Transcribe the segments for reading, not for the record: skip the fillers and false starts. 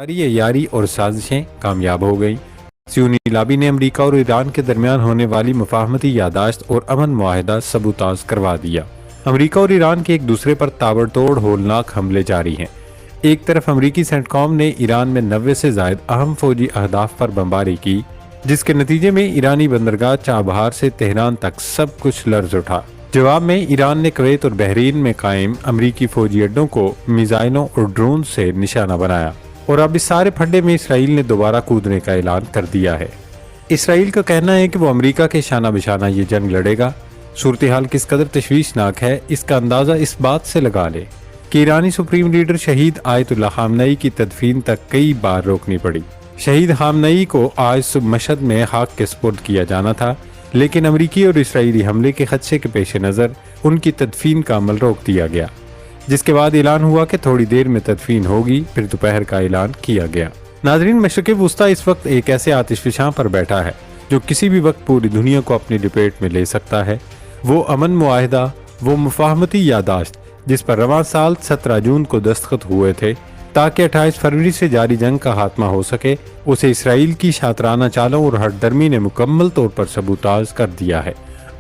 सारी यारी और साजिशें कामयाब हो गईं। सियोनी लाबी ने अमेरिका और ईरान के दरमियान होने वाली मुफाहमती यादाश्त और अमन मुआहिदा सबूताज करवा दिया। अमेरिका और ईरान के एक दूसरे पर ताबड़तोड़ होलनाक हमले जारी हैं। एक तरफ अमेरिकी सेंटकॉम ने ईरान में 90 से जायद अहम फौजी अहदाफ पर बमबारी की, जिसके नतीजे में ईरानी बंदरगाह चाबहार से तेहरान तक सब कुछ लर्ज उठा। जवाब में ईरान ने कुवैत और बहरीन में कायम अमेरिकी फौजी अड्डों को मिसाइलों और ड्रोन से निशाना बनाया और अब इस सारे फड्डे में इसराइल ने दोबारा कूदने का ऐलान कर दिया है। इसराइल का कहना है कि वो अमेरिका के शाना बिशाना ये जंग लड़ेगा। सूरत हाल किस कदर तशवीशनाक है, इसका अंदाज़ा इस बात से लगा ले कि ईरानी सुप्रीम लीडर शहीद आयतुल्लाह खामनई की तदफीन तक कई बार रोकनी पड़ी। शहीद खामनई को आज सुबह मशहद में खाक के सुपुर्द किया जाना था, लेकिन अमेरिकी और इसराइली हमले के खदशे के पेश नज़र उनकी तदफीन का अमल रोक दिया गया, जिसके बाद ऐलान हुआ कि थोड़ी देर में तदफीन होगी, फिर दोपहर का ऐलान किया गया। नाजरीन, मशरिक़ वुस्ता इस वक्त एक ऐसे आतिशफशां पर बैठा है जो किसी भी वक्त पूरी दुनिया को अपनी लपेट में ले सकता है। वो अमन मुआहिदा, वो मुफाहमती यादाश्त जिस पर रवां साल 17 जून को दस्तखत हुए थे ताकि 28 फरवरी से जारी जंग का खात्मा हो सके, उसे इसराइल की शातराना चालों और हठधर्मी ने मुकम्मल तौर पर सबूताज कर दिया है।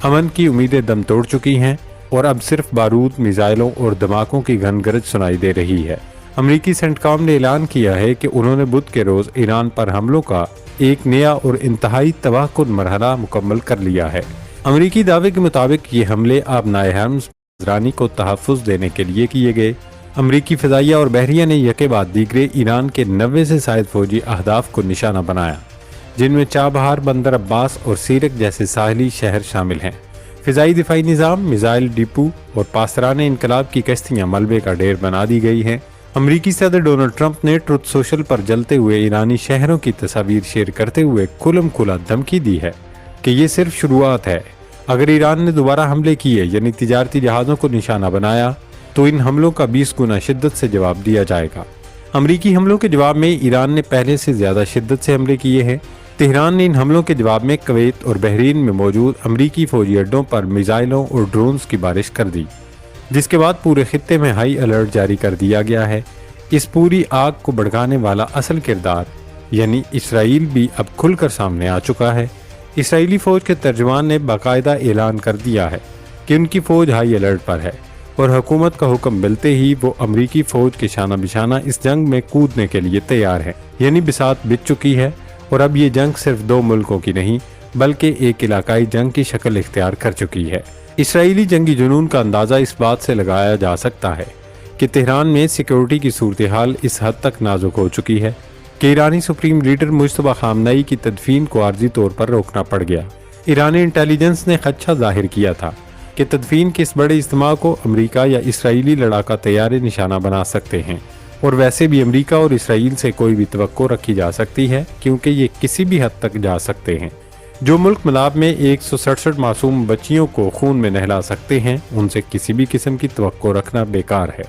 अमन की उम्मीदें दम तोड़ चुकी हैं और अब सिर्फ बारूद, मिसाइलों और धमाकों की घनगरज सुनाई दे रही है। अमेरिकी सेंटकॉम ने ऐलान किया है कि उन्होंने बुध के रोज ईरान पर हमलों का एक नया और इंतहाई तबाहकुन मरहला मुकम्मल कर लिया है। अमेरिकी दावे के मुताबिक ये हमले आबनाए हर्म्स रानी को तहफ़्फ़ुज़ देने के लिए किए गए। अमेरिकी फ़िज़ाइया और बहरिया ने यके बाद दीगरे ईरान के 90 से शायद फौजी अहदाफ को निशाना बनाया, जिनमें चाबहार, बंदर अब्बास और सीरक जैसे साहली शहर शामिल हैं। फ़िज़ाई दिफाई निज़ाम, मिसाइल डिपो और पासराने इनकलाब की कश्तियाँ मलबे का ढेर बना दी गई हैं। अमेरिकी सदर डोनाल्ड ट्रंप ने ट्रुथ सोशल पर जलते हुए ईरानी शहरों की तस्वीर शेयर करते हुए खुलम खुला धमकी दी है कि ये सिर्फ शुरुआत है। अगर ईरान ने दोबारा हमले किए यानी तिजारती जहाज़ों को निशाना बनाया तो इन हमलों का 20 गुना शिद्दत से जवाब दिया जाएगा। अमेरिकी हमलों के जवाब में ईरान ने पहले से ज़्यादा शिद्दत से हमले किए हैं। तेहरान ने इन हमलों के जवाब में कुवैत और बहरीन में मौजूद अमेरिकी फौजी अड्डों पर मिसाइलों और ड्रोन्स की बारिश कर दी, जिसके बाद पूरे खित्ते में हाई अलर्ट जारी कर दिया गया है। इस पूरी आग को भड़काने वाला असल किरदार यानी इसराइल भी अब खुलकर सामने आ चुका है। इसराइली फ़ौज के तर्जुमान ने बाकायदा ऐलान कर दिया है कि उनकी फ़ौज हाई अलर्ट पर है और हुकूमत का हुक्म मिलते ही वो अमेरिकी फ़ौज के शाना बिशाना इस जंग में कूदने के लिए तैयार है। यानी बिसात बिछ चुकी है और अब ये जंग सिर्फ 2 मुल्कों की नहीं बल्कि एक इलाकाई जंग की शक्ल इख्तियार कर चुकी है। इसराइली जंगी जुनून का अंदाज़ा इस बात से लगाया जा सकता है कि तेहरान में सिक्योरिटी की सूरत हाल इस हद तक नाजुक हो चुकी है कि ईरानी सुप्रीम लीडर मुज्तबा खामनई की तदफीन को आर्जी तौर पर रोकना पड़ गया। ईरानी इंटेलिजेंस ने खदशा जाहिर किया था कि तदफीन के इस बड़े इज्तिमा को अमेरिका या इसराइली लड़ाका तैयारी निशाना बना सकते हैं, और वैसे भी अमेरिका और इसराइल से कोई भी तवक्को रखी जा सकती है क्योंकि ये किसी भी हद तक जा सकते हैं। जो मुल्क मलाब में 167 मासूम बच्चियों को खून में नहला सकते हैं, उनसे किसी भी किस्म की तवक्को रखना बेकार है।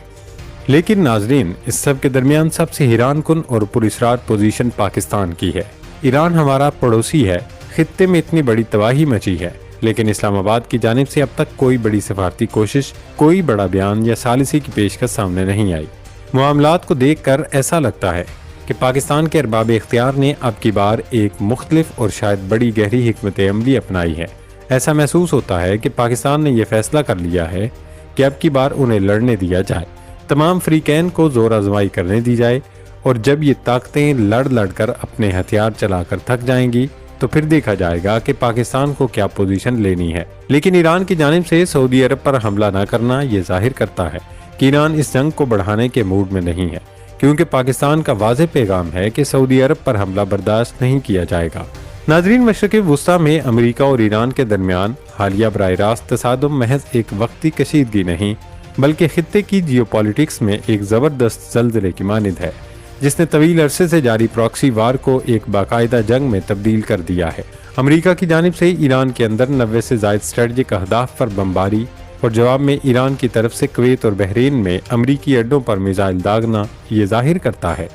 लेकिन नाजरीन, इस सब के दरमियान सबसे हैरान कुन और पुरअसरार पोजीशन पाकिस्तान की है। ईरान हमारा पड़ोसी है, खित्ते में इतनी बड़ी तबाही मची है, लेकिन इस्लामाबाद की जानिब से अब तक कोई बड़ी सफारती कोशिश, कोई बड़ा बयान या सालिसी की पेशकश सामने नहीं आई। मामलात को देख कर ऐसा लगता है कि पाकिस्तान के अरबाब इख्तियार ने अब की बार एक मुख्तलिफ और शायद बड़ी गहरी हिकमत अमली अपनाई है। ऐसा महसूस होता है कि पाकिस्तान ने यह फैसला कर लिया है कि अब की बार उन्हें लड़ने दिया जाए, तमाम फ्रीकैन को जोर आजमाई करने दी जाए, और जब ये ताकतें लड़ लड़ कर अपने हथियार चलाकर थक जाएंगी तो फिर देखा जाएगा कि पाकिस्तान को क्या पोजीशन लेनी है। लेकिन ईरान की जानिब से सऊदी अरब पर हमला न करना ये जाहिर करता है कि ईरान इस जंग को बढ़ाने के मूड में नहीं है, क्योंकि पाकिस्तान का वाज़ेह पैगाम है कि सऊदी अरब पर हमला बर्दाश्त नहीं किया जाएगा। नाजरीन, मशरिक़ वुस्ता में अमेरिका और ईरान के दरमियान हालिया बराह रास्त तसादुम महज एक वक्ती कशीदगी नहीं बल्कि खित्ते की जियोपॉलिटिक्स में एक ज़बरदस्त ज़ल्ज़ले की मानिद है, जिसने तवील अरसे से जारी प्रॉक्सी वार को एक बाकायदा जंग में तब्दील कर दिया है। अमेरिका की जानिब से ईरान के अंदर 90 से ज़ायद स्ट्रेटजिक अहदाफ पर बमबारी और जवाब में ईरान की तरफ से कुवैत और बहरीन में अमरीकी अड्डों पर मिसाइल दागना ये जाहिर करता है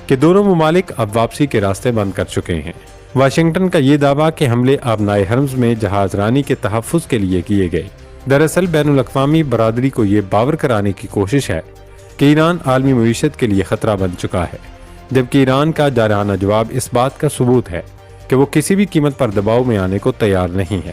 कि दोनों ममालिक अब वापसी के रास्ते बंद कर चुके हैं। वाशिंगटन का ये दावा कि हमले आबनाए हर्म्स में जहाज रानी के तहफ़्फ़ुज़ के लिए किए गए, दरअसल बैनुल अक़वामी बरादरी को ये बावर कराने की कोशिश है कि ईरान आलमी मईशत के लिए ख़तरा बन चुका है। جبکہ ایران کا جارحانہ جواب اس بات کا ثبوت ہے کہ وہ کسی بھی قیمت پر دباؤ میں آنے کو تیار نہیں ہے۔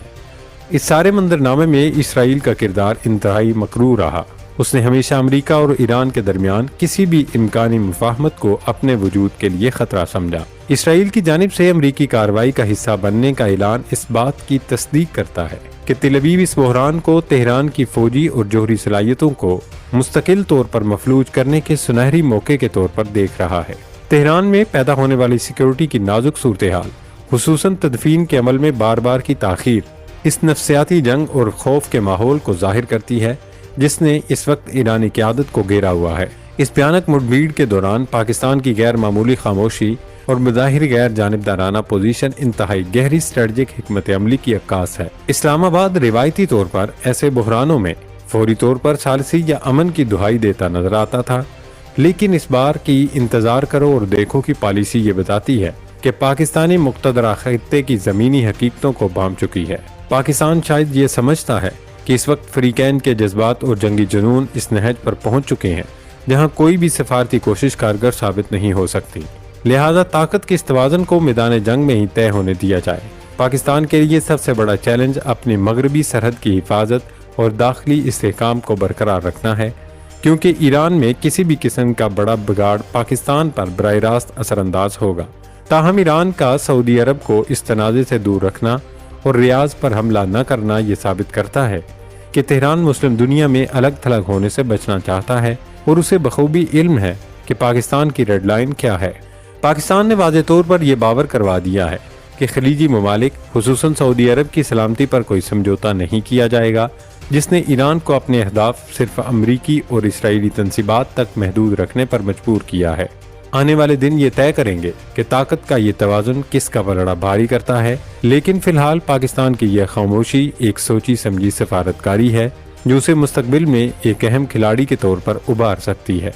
اس سارے منظرنامے میں اسرائیل کا کردار انتہائی مکروہ رہا۔ اس نے ہمیشہ امریکہ اور ایران کے درمیان کسی بھی امکانی مفاہمت کو اپنے وجود کے لیے خطرہ سمجھا۔ اسرائیل کی جانب سے امریکی کارروائی کا حصہ بننے کا اعلان اس بات کی تصدیق کرتا ہے کہ تل ابیب اس بحران کو تہران کی فوجی اور جوہری صلاحیتوں کو مستقل طور پر مفلوج کرنے کے سنہری موقع کے طور پر دیکھ رہا ہے۔ تہران میں پیدا ہونے والی سیکیورٹی کی نازک صورتحال، خصوصاً تدفین کے عمل میں بار بار کی تاخیر، اس نفسیاتی جنگ اور خوف کے ماحول کو ظاہر کرتی ہے جس نے اس وقت ایرانی قیادت کو گھیرا ہوا ہے۔ اس بھیانک مڈبھیڑ کے دوران پاکستان کی غیر معمولی خاموشی اور بظاہر غیر جانبدارانہ پوزیشن انتہائی گہری اسٹریٹجک حکمت عملی کی عکاس ہے۔ اسلام آباد روایتی طور پر ایسے بحرانوں میں فوری طور پر ثالثی یا امن کی دہائی دیتا نظر آتا تھا، لیکن اس بار کی انتظار کرو اور دیکھو کی پالیسی یہ بتاتی ہے کہ پاکستانی مقتدرہ خطے کی زمینی حقیقتوں کو بھانپ چکی ہے۔ پاکستان شاید یہ سمجھتا ہے کہ اس وقت فریقین کے جذبات اور جنگی جنون اس نہج پر پہنچ چکے ہیں جہاں کوئی بھی سفارتی کوشش کارگر ثابت نہیں ہو سکتی، لہذا طاقت کے اس توازن کو میدان جنگ میں ہی طے ہونے دیا جائے۔ پاکستان کے لیے سب سے بڑا چیلنج اپنی مغربی سرحد کی حفاظت اور داخلی استحکام کو برقرار رکھنا ہے، کیونکہ ایران میں کسی بھی قسم کا بڑا بگاڑ پاکستان پر براہ راست اثر انداز ہوگا۔ تاہم ایران کا سعودی عرب کو اس تنازع سے دور رکھنا اور ریاض پر حملہ نہ کرنا یہ ثابت کرتا ہے کہ تہران مسلم دنیا میں الگ تھلگ ہونے سے بچنا چاہتا ہے اور اسے بخوبی علم ہے کہ پاکستان کی ریڈ لائن کیا ہے۔ پاکستان نے واضح طور پر یہ باور کروا دیا ہے کہ خلیجی ممالک خصوصاً سعودی عرب کی سلامتی پر کوئی سمجھوتا نہیں کیا جائے گا، جس نے ایران کو اپنے اہداف صرف امریکی اور اسرائیلی تنصیبات تک محدود رکھنے پر مجبور کیا ہے۔ آنے والے دن یہ طے کریں گے کہ طاقت کا یہ توازن کس کا پلڑا بھاری کرتا ہے، لیکن فی الحال پاکستان کی یہ خاموشی ایک سوچی سمجھی سفارتکاری ہے جو اسے مستقبل میں ایک اہم کھلاڑی کے طور پر ابھار سکتی ہے۔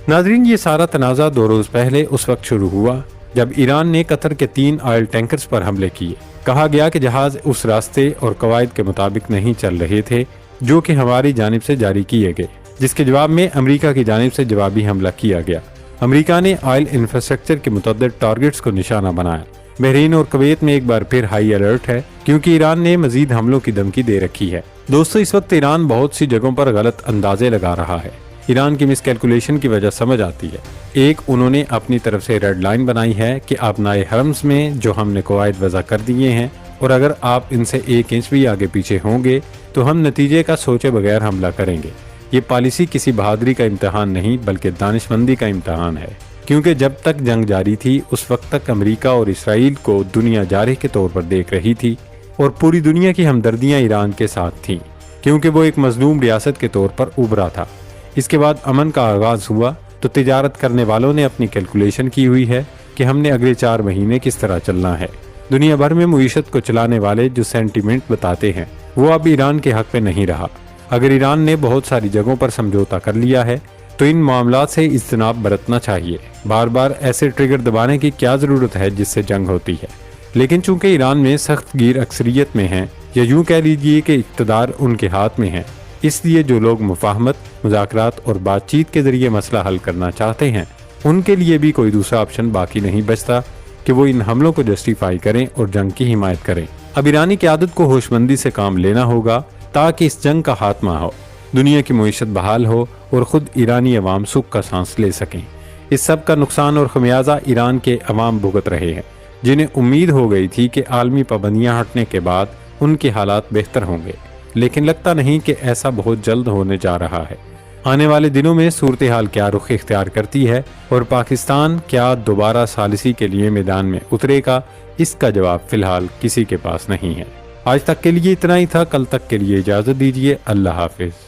ناظرین، یہ سارا تنازع 2 روز پہلے اس وقت شروع ہوا جب ایران نے قطر کے 3 آئل ٹینکرز پر حملے کیے۔ کہا گیا کہ جہاز اس راستے اور قواعد کے مطابق نہیں چل رہے تھے جو کہ ہماری جانب سے جاری کیے گئے، جس کے جواب میں امریکہ کی جانب سے جوابی حملہ کیا گیا۔ امریکہ نے آئل انفراسٹرکچر کے متعدد ٹارگٹس کو نشانہ بنایا۔ بحرین اور کویت میں ایک بار پھر ہائی الرٹ ہے کیونکہ ایران نے مزید حملوں کی دھمکی دے رکھی ہے۔ دوستو، اس وقت ایران بہت سی جگہوں پر غلط اندازے لگا رہا ہے۔ ایران کی مس کیلکولیشن کی وجہ سمجھ آتی ہے۔ ایک، انہوں نے اپنی طرف سے ریڈ لائن بنائی ہے کہ آبنائے حرمز میں جو ہم نے قواعد وضع کر دیے ہیں اور اگر آپ ان سے 1 انچ بھی آگے پیچھے ہوں گے تو ہم نتیجے کا سوچے بغیر حملہ کریں گے۔ یہ پالیسی کسی بہادری کا امتحان نہیں بلکہ دانشمندی کا امتحان ہے، کیونکہ جب تک جنگ جاری تھی اس وقت تک امریکہ اور اسرائیل کو دنیا جارح کے طور پر دیکھ رہی تھی اور پوری دنیا کی ہمدردیاں ایران کے ساتھ تھیں کیونکہ وہ ایک مظلوم ریاست کے طور پر ابھرا تھا۔ اس کے بعد امن کا آغاز ہوا تو تجارت کرنے والوں نے اپنی کیلکولیشن کی ہوئی ہے کہ ہم نے اگلے 4 مہینے کس طرح چلنا ہے۔ دنیا بھر میں معیشت کو چلانے والے جو سینٹیمنٹ بتاتے ہیں وہ اب ایران کے حق میں نہیں رہا۔ اگر ایران نے بہت ساری جگہوں پر سمجھوتا کر لیا ہے تو ان معاملات سے اجتناب برتنا چاہیے۔ بار بار ایسے ٹریگر دبانے کی کیا ضرورت ہے جس سے جنگ ہوتی ہے؟ لیکن چونکہ ایران میں سخت گیر اکثریت میں ہیں، یا یوں کہہ لیجئے کہ اقتدار ان کے ہاتھ میں ہے، اس لیے جو لوگ مفاہمت، مذاکرات اور بات چیت کے ذریعے مسئلہ حل کرنا چاہتے ہیں ان کے لیے بھی کوئی دوسرا آپشن باقی نہیں بچتا کہ وہ ان حملوں کو جسٹیفائی کریں اور جنگ کی حمایت کریں۔ اب ایرانی قیادت کو ہوش مندی سے کام لینا ہوگا تاکہ اس جنگ کا خاتمہ ہو، دنیا کی معیشت بحال ہو اور خود ایرانی عوام سکھ کا سانس لے سکیں۔ اس سب کا نقصان اور خمیازہ ایران کے عوام بھگت رہے ہیں، جنہیں امید ہو گئی تھی کہ عالمی پابندیاں ہٹنے کے بعد ان کے حالات بہتر ہوں گے، لیکن لگتا نہیں کہ ایسا بہت جلد ہونے جا رہا ہے۔ آنے والے دنوں میں صورتحال کیا رخ اختیار کرتی ہے اور پاکستان کیا دوبارہ ثالثی کے لیے میدان میں اترے گا، اس کا جواب فی الحال کسی کے پاس نہیں ہے۔ آج تک کے لیے اتنا ہی تھا، کل تک کے لیے اجازت دیجیے۔ اللہ حافظ۔